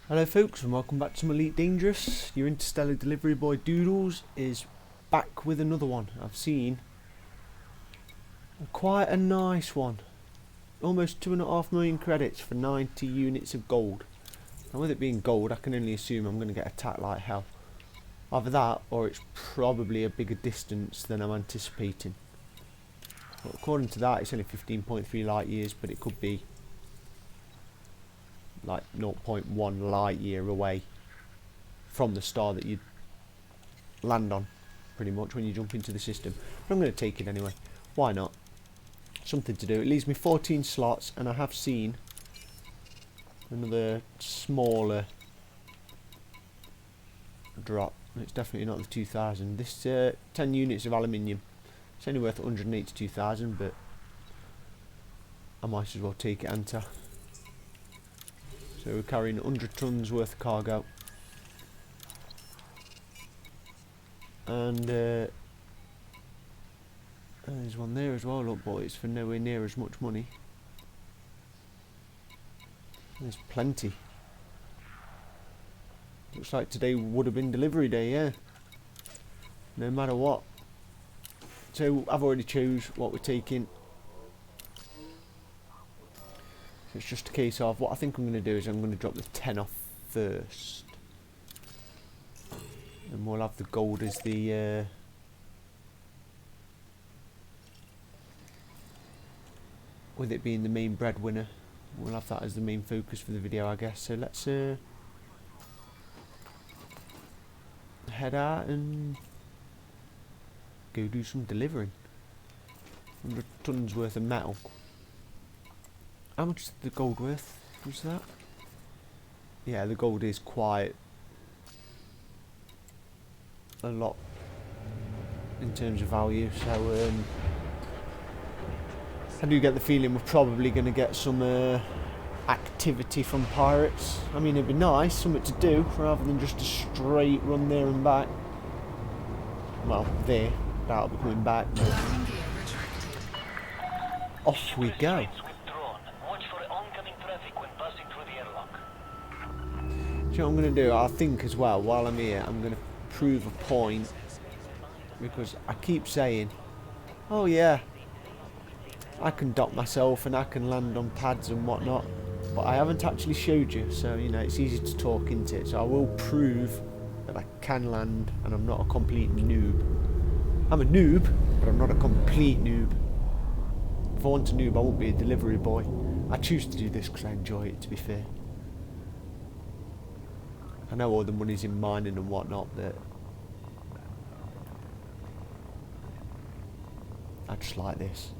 Hello folks and welcome back to some Elite Dangerous. Your Interstellar Delivery Boy Doodles is back with another one. I've seen quite a nice one. Almost 2.5 million credits for 90 units of gold. And with it being gold, I can only assume I'm going to get attacked like hell. Either that or it's probably a bigger distance than I'm anticipating. But according to that it's only 15.3 light years, but it could be like 0.1 light year away from the star that you land on, pretty much, when you jump into the system. But I'm going to take it anyway. Why not? Something to do. It leaves me 14 slots, and I have seen another smaller drop. It's definitely not the 2000. This 10 units of aluminium. It's only worth 182,000, but I might as well take it, ain't I? So we're carrying 100 tons worth of cargo, and there's one there as well, look, but it's for nowhere near as much money. There's plenty. Looks like today would have been delivery day, yeah, no matter what. So I've already chose what we're taking. It's just a case of what I think I'm going to do is I'm going to drop the 10 off first, and we'll have the gold as the with it being the main breadwinner, we'll have that as the main focus for the video, I guess. So let's head out and go do some delivering. 100 tons worth of metal. How much is the gold worth? Was that? Yeah, the gold is quite a lot in terms of value. So I do get the feeling we're probably going to get some activity from pirates. I mean, it'd be nice, something to do, rather than just a straight run there and back. Well, there, that'll be coming back. But off we go. You know what I'm going to do? I think as well, while I'm here, I'm going to prove a point, because I keep saying, oh yeah, I can dock myself and I can land on pads and whatnot, but I haven't actually showed you, so you know, it's easy to talk into it. So I will prove that I can land and I'm not a complete noob. I'm a noob, but I'm not a complete noob. If I want a noob, I won't be a delivery boy. I choose to do this because I enjoy it, to be fair. I know all the money's in mining and whatnot, but I just like this.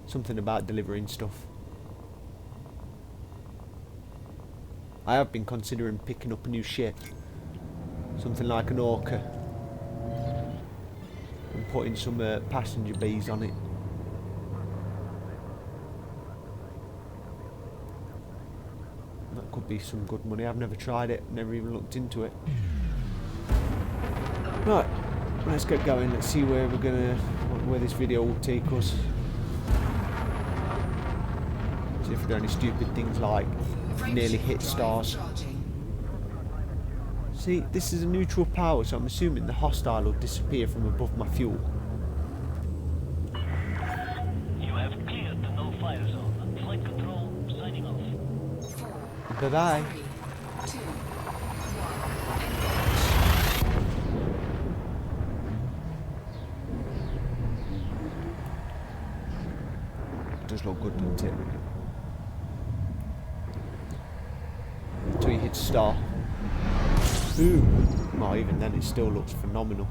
Something about delivering stuff. I have been considering picking up a new ship, something like an Orca, and putting some passenger bays on it. That could be some good money. I've never tried it, never even looked into it. Right, let's get going. Let's see where where this video will take us. See if we do any stupid things like nearly hit stars. See, this is a neutral power, so I'm assuming the hostile will disappear from above my fuel. You have cleared the no-fire zone. Flight control signing off. Bye-bye. It does look good, doesn't it? Until you hit star. Ooh. Well, even then it still looks phenomenal.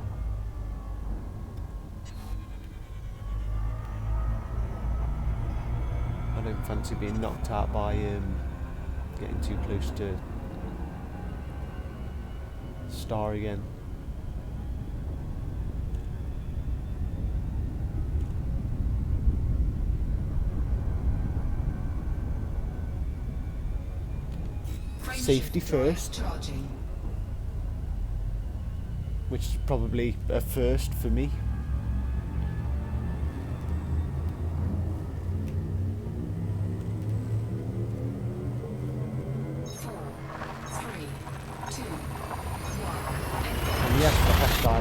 I don't fancy being knocked out by getting too close to star again. Safety first, which is probably a first for me.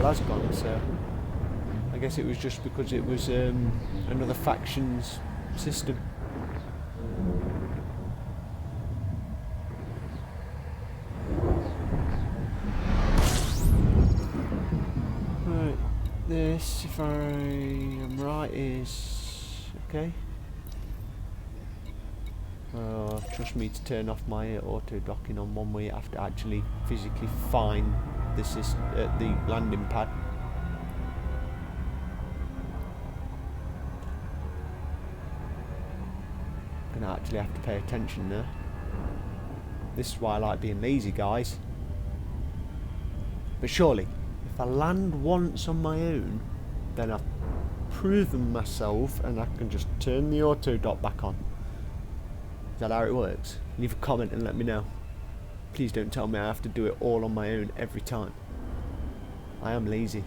well has gone, so I guess it was just because it was another faction's system. Right, this, if I am right, is okay. Trust me to turn off my auto docking on one where you have to actually physically find the landing pad. Gonna actually have to pay attention there. This is why I like being lazy, guys. But surely, if I land once on my own, then I've proven myself and I can just turn the auto dock back on. Is that how it works? Leave a comment and let me know. Please don't tell me I have to do it all on my own every time. I am lazy.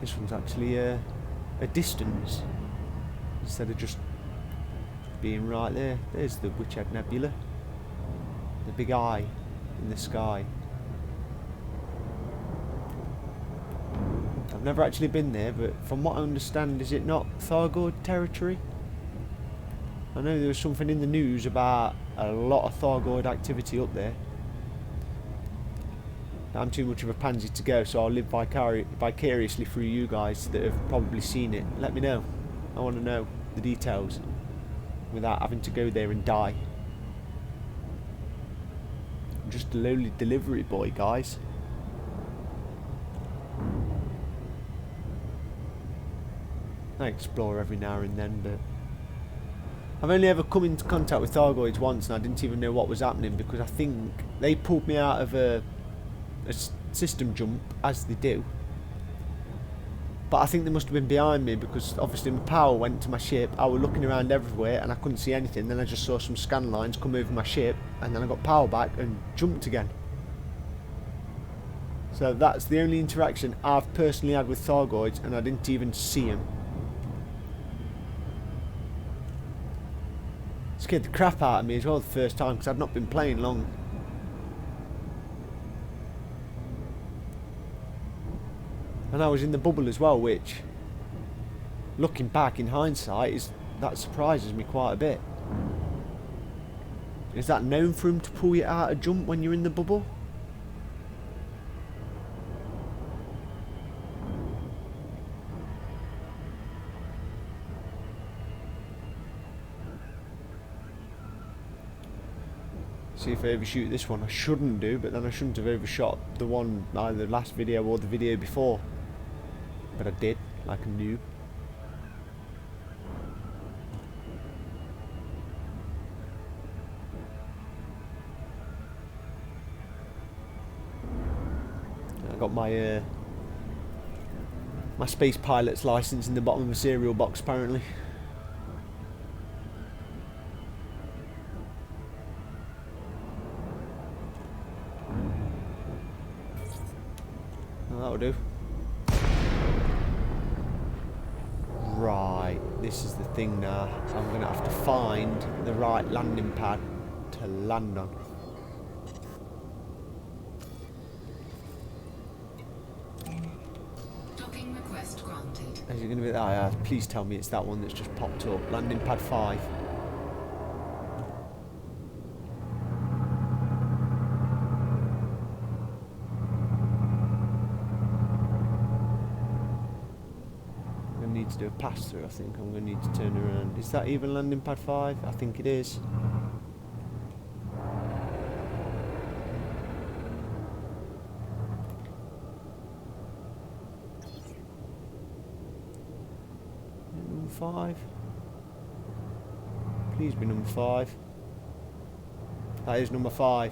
This one's actually a distance instead of just being right there. There's the Witchhead Nebula, the big eye in the sky. I've never actually been there, but from what I understand, is it not Thargoid territory? I know there was something in the news about a lot of Thargoid activity up there. I'm too much of a pansy to go, so I'll live vicariously through you guys that have probably seen it. Let me know. I want to know the details without having to go there and die. I'm just a lowly delivery boy, guys. I explore every now and then, but I've only ever come into contact with Thargoids once, and I didn't even know what was happening because I think they pulled me out of a system jump, as they do. But I think they must have been behind me because obviously my power went to my ship. I was looking around everywhere and I couldn't see anything. Then I just saw some scan lines come over my ship, and then I got power back and jumped again. So that's the only interaction I've personally had with Thargoids, and I didn't even see them. Scared the crap out of me as well the first time because I'd not been playing long. And I was in the bubble as well, which, looking back in hindsight, that surprises me quite a bit. Is that known for him to pull you out a jump when you're in the bubble? See if I overshoot this one. I shouldn't do, but then I shouldn't have overshot the one, either the last video or the video before. But I did, like a noob. I got my my space pilot's license in the bottom of a cereal box, apparently. Well, that'll do. Right, this is the thing now. I'm going to have to find the right landing pad to land on. Docking request granted. Is it going to be that? Please tell me it's that one that's just popped up. Landing pad 5. To do a pass through, I think I'm going to need to turn around. Is that even landing pad 5? I think it is. Number 5. Please be number 5. That is number 5.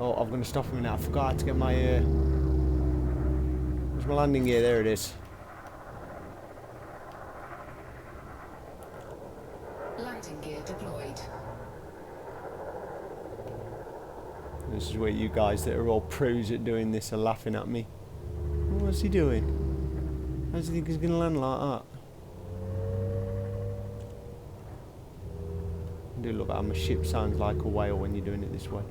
Oh, I'm going to stop him now. I forgot to get my... where's my landing gear? There it is. Landing gear deployed. This is where you guys that are all pros at doing this are laughing at me. What's he doing? How does he think he's going to land like that? I do love how my ship sounds like a whale when you're doing it this way.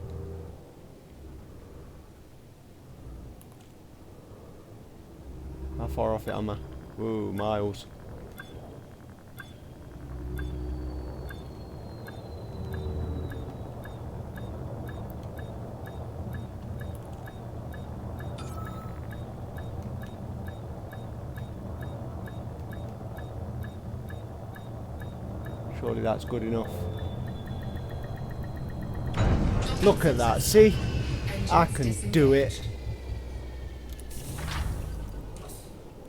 How far off it am I? Whoa, miles. Surely that's good enough. Look at that, see? I can do it.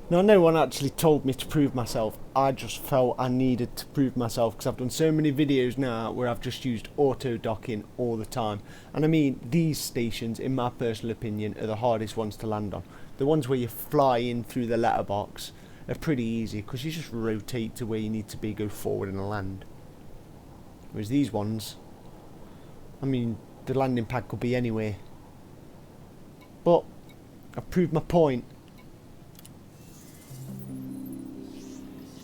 Now, no one actually told me to prove myself. I just felt I needed to prove myself because I've done so many videos now where I've just used auto docking all the time. And I mean, these stations, in my personal opinion, are the hardest ones to land on. The ones where you fly in through the letterbox are pretty easy because you just rotate to where you need to be, go forward and land. Whereas these ones, I mean, the landing pad could be anywhere. But I've proved my point.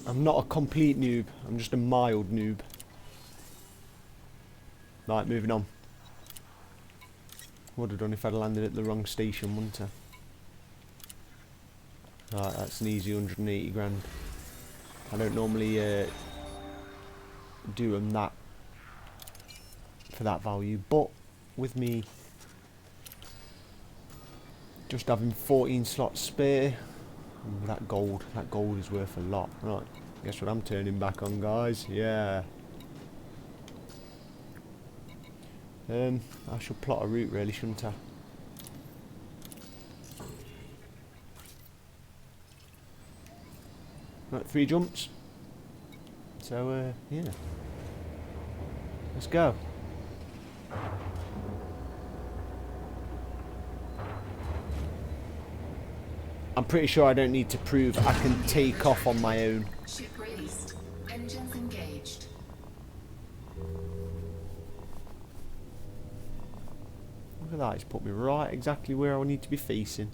I'm not a complete noob, I'm just a mild noob. Right, moving on. Would have done if I'd landed at the wrong station, wouldn't I? Right, that's an easy 180 grand. I don't normally do them that for that value, but with me just having 14 slots spare, that gold is worth a lot. Right, guess what I'm turning back on, guys? Yeah. I should plot a route really, shouldn't I? Right, 3 jumps. So, yeah. Let's go. I'm pretty sure I don't need to prove I can take off on my own. Ship released. Engines engaged. Look at that, it's put me right exactly where I need to be facing.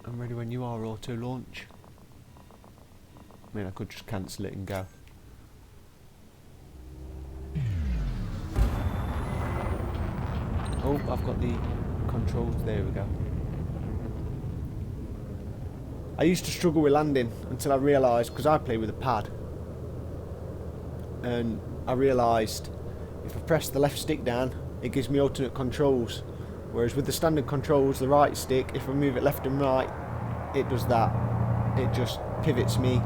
I'm ready when you are, auto launch. I mean, I could just cancel it and go. Oh, I've got the controls, there we go. I used to struggle with landing until I realised, because I play with a pad, and I realised if I press the left stick down, it gives me alternate controls. Whereas with the standard controls, the right stick, if I move it left and right, it does that. It just pivots me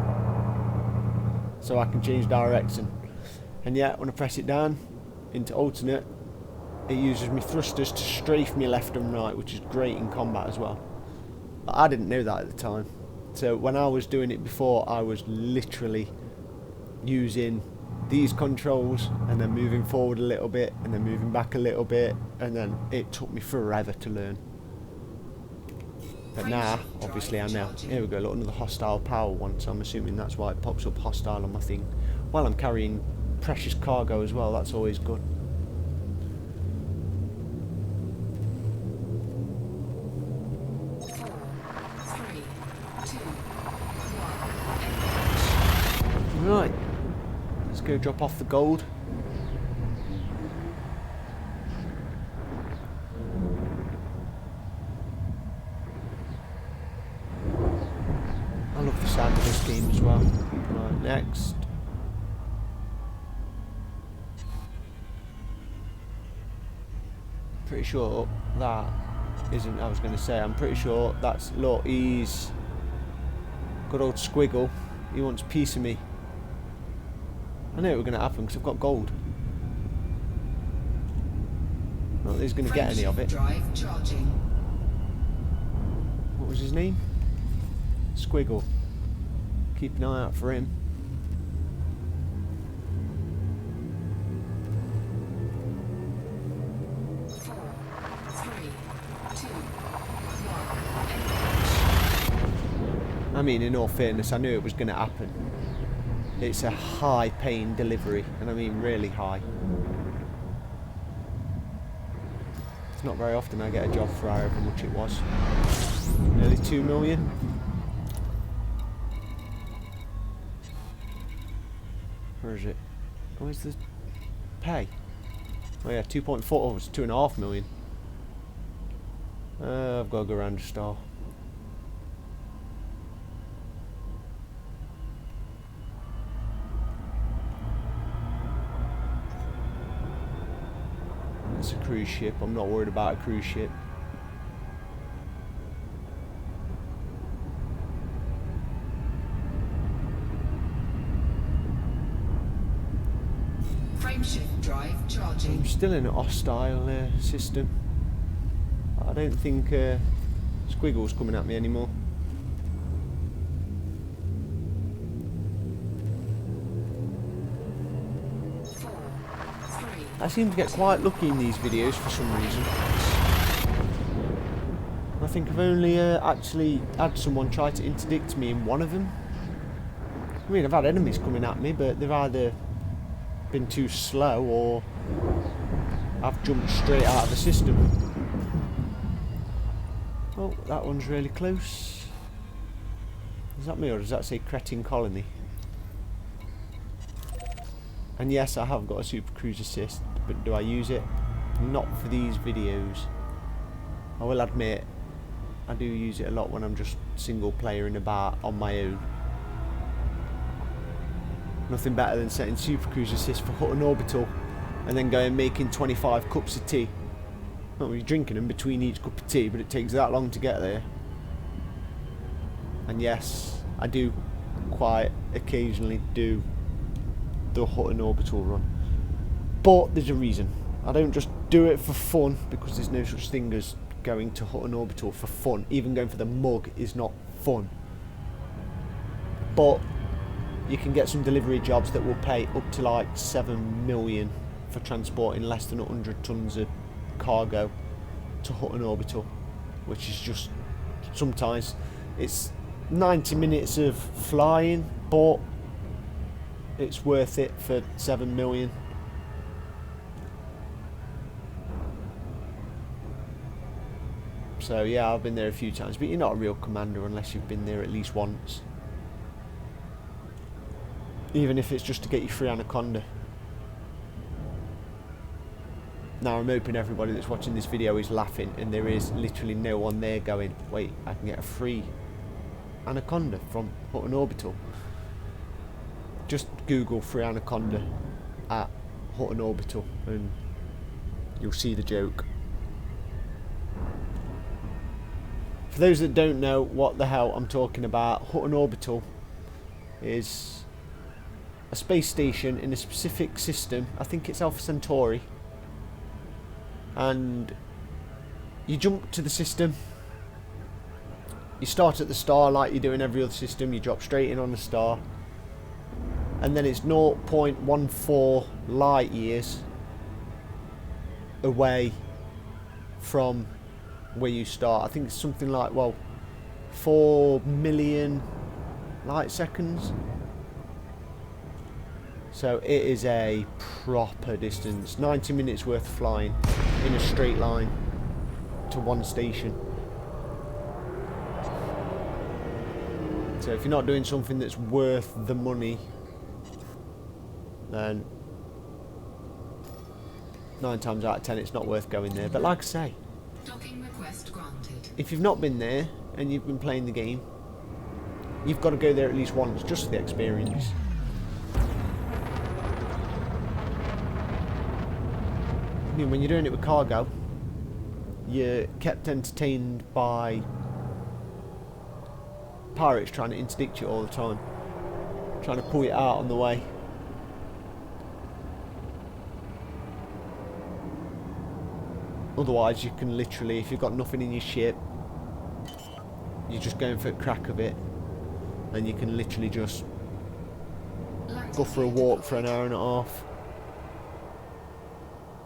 so I can change direction. And yet, when I press it down into alternate, it uses me thrusters to strafe me left and right, which is great in combat as well. But I didn't know that at the time. So when I was doing it before, I was literally using these controls and then moving forward a little bit and then moving back a little bit, and then it took me forever to learn. But now, obviously I know. Here we go, look, another hostile power one, so I'm assuming that's why it pops up hostile on my thing. Well, I'm carrying precious cargo as well, that's always good. Right, let's go drop off the gold. I love the sound of this game as well. Right, next. Pretty sure that isn't, I was going to say, I'm pretty sure that's, look, he's good old Squiggle. He wants a piece of me. I knew it was going to happen because I've got gold. Not that he's going to get any of it. What was his name? Squiggle. Keep an eye out for him. I mean, in all fairness, I knew it was going to happen. It's a high-paying delivery, and I mean really high. It's not very often I get a job for however much it was. Nearly 2 million. Where is it? Where's the pay? Oh yeah, 2.4. Oh, it's 2.5 million. I've got to go around the star. It's a cruise ship. I'm not worried about a cruise ship. Frameshift drive charging. I'm still in a hostile system. I don't think Squiggle's coming at me anymore. I seem to get quite lucky in these videos for some reason. I think I've only actually had someone try to interdict me in one of them. I mean, I've had enemies coming at me, but they've either been too slow or I've jumped straight out of the system. Oh, that one's really close. Is that me or does that say Cretin Colony? And yes, I have got a Super Cruise Assist, but do I use it? Not for these videos. I will admit, I do use it a lot when I'm just single playering about on my own. Nothing better than setting Super Cruise Assist for Hutton Orbital and then going making 25 cups of tea. Well, you're drinking them between each cup of tea, but it takes that long to get there. And yes, I do quite occasionally do the Hutton Orbital run, but there's a reason. I don't just do it for fun, because there's no such thing as going to Hutton Orbital for fun. Even going for the mug is not fun, but you can get some delivery jobs that will pay up to like 7 million for transporting less than 100 tons of cargo to Hutton Orbital, which is just, sometimes it's 90 minutes of flying, but it's worth it for 7 million. So yeah, I've been there a few times, but you're not a real commander unless you've been there at least once. Even if it's just to get you free Anaconda. Now I'm hoping everybody that's watching this video is laughing and there is literally no one there going, wait, I can get a free Anaconda from Hutton Orbital. Just Google free Anaconda at Hutton Orbital and you'll see the joke. For those that don't know what the hell I'm talking about, Hutton Orbital is a space station in a specific system. I think it's Alpha Centauri. And you jump to the system. You start at the star like you do in every other system. You drop straight in on the star. And then it's 0.14 light years away from where you start. I think it's something like, well, 4 million light seconds. So it is a proper distance. 90 minutes worth of flying in a straight line to one station. So if you're not doing something that's worth the money, then 9 times out of 10 it's not worth going there. But like I say, Docking request granted. if you've not been there and you've been playing the game, you've got to go there at least once just for the experience. I mean, when you're doing it with cargo, you're kept entertained by pirates trying to interdict you all the time, trying to pull you out on the way. Otherwise you can literally, if you've got nothing in your ship, you're just going for a crack of it and you can literally just go for a walk for an hour and a half.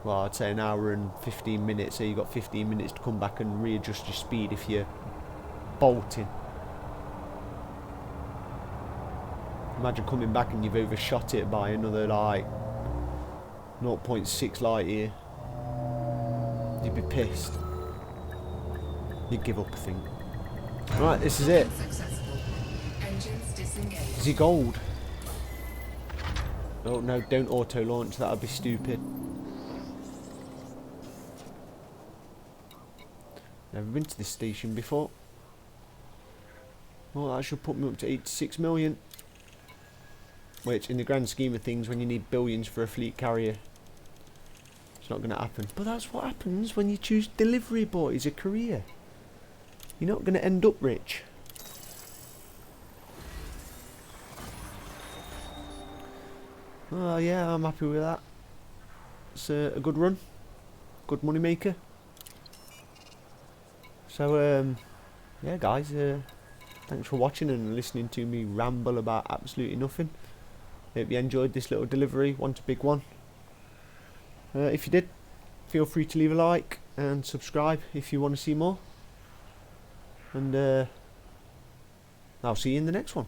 Well, I'd say an hour and 15 minutes, so you've got 15 minutes to come back and readjust your speed if you're bolting. Imagine coming back and you've overshot it by another like 0.6 light year. You'd be pissed. You'd give up, I think. Right, this is it. Successful. Engines disengaged. Is he gold? Oh no, don't auto launch, that would be stupid. Never been to this station before. Well, that should put me up to 86 million. Which, in the grand scheme of things, when you need billions for a fleet carrier, it's not going to happen. But that's what happens when you choose delivery boy as a career. You're not going to end up rich. Oh yeah, I'm happy with that. It's a good run. Good money maker. So, yeah guys, thanks for watching and listening to me ramble about absolutely nothing. Hope you enjoyed this little delivery, one to big one. If you did, feel free to leave a like and subscribe if you want to see more. And I'll see you in the next one.